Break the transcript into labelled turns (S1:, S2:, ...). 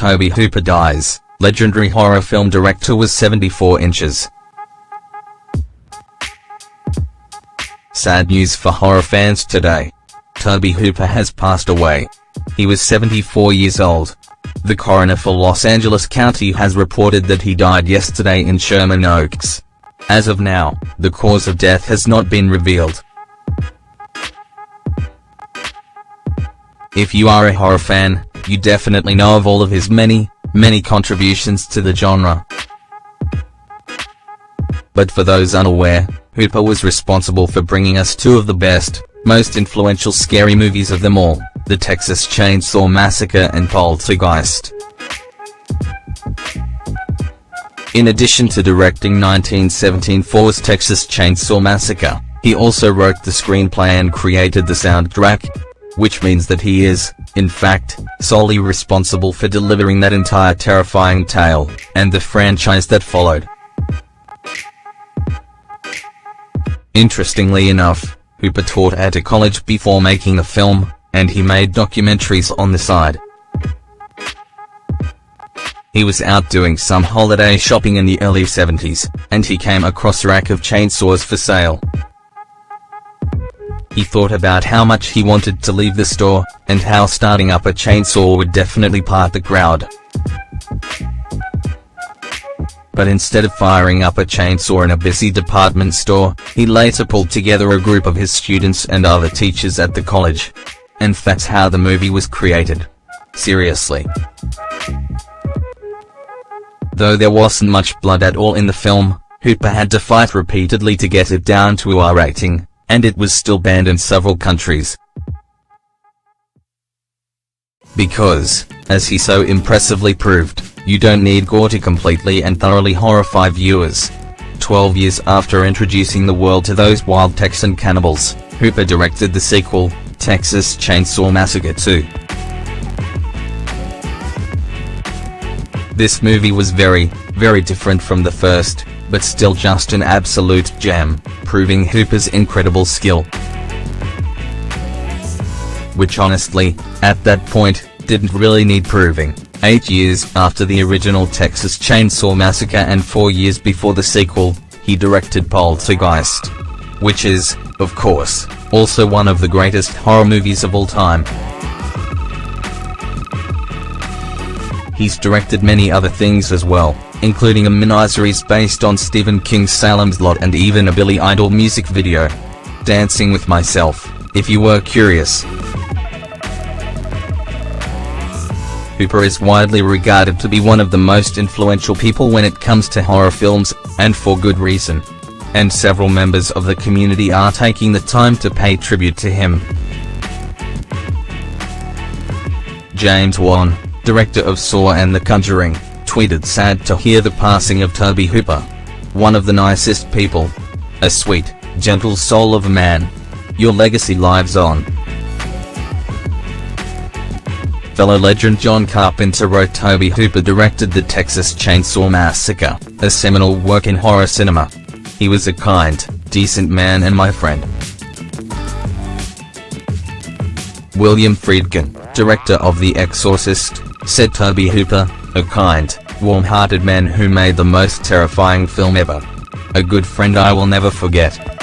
S1: Tobe Hooper dies. Legendary horror film director was 74 inches. Sad news for horror fans today. Tobe Hooper has passed away. He was 74 years old. The coroner for Los Angeles County has reported that he died yesterday in Sherman Oaks. As of now, the cause of death has not been revealed. If you are a horror fan, you definitely know of all of his many contributions to the genre. But for those unaware, Hooper was responsible for bringing us two of the best, most influential scary movies of them all, the Texas Chainsaw Massacre and Poltergeist. In addition to directing 1974's Texas Chainsaw Massacre, he also wrote the screenplay and created the soundtrack, which means that he is, in fact, solely responsible for delivering that entire terrifying tale, and the franchise that followed. Interestingly enough, Hooper taught at a college before making a film, and he made documentaries on the side. He was out doing some holiday shopping in the early 70s, and he came across a rack of chainsaws for sale. He thought about how much he wanted to leave the store, and how starting up a chainsaw would definitely part the crowd. But instead of firing up a chainsaw in a busy department store, he later pulled together a group of his students and other teachers at the college. And that's how the movie was created. Seriously. Though there wasn't much blood at all in the film, Hooper had to fight repeatedly to get it down to a R rating, and it was still banned in several countries. Because, as he so impressively proved, you don't need gore to completely and thoroughly horrify viewers. 12 years after introducing the world to those wild Texan cannibals, Hooper directed the sequel, Texas Chainsaw Massacre 2. This movie was very different from the first, but still just an absolute gem, proving Hooper's incredible skill. Which honestly, at that point, didn't really need proving. 8 years after the original Texas Chainsaw Massacre and 4 years before the sequel, he directed Poltergeist. Which is, of course, also one of the greatest horror movies of all time. He's directed many other things as well, including a miniseries based on Stephen King's Salem's Lot and even a Billy Idol music video, Dancing with Myself, if you were curious. Hooper is widely regarded to be one of the most influential people when it comes to horror films, and for good reason. And several members of the community are taking the time to pay tribute to him. James Wan, director of Saw and The Conjuring, tweeted, "Sad to hear the passing of Tobe Hooper. One of the nicest people. A sweet, gentle soul of a man. Your legacy lives on." Fellow legend John Carpenter wrote, "Tobe Hooper directed the Texas Chainsaw Massacre, a seminal work in horror cinema. He was a kind, decent man and my friend." William Friedkin, director of The Exorcist, said, "Tobe Hooper, a kind, warm-hearted man who made the most terrifying film ever. A good friend I will never forget."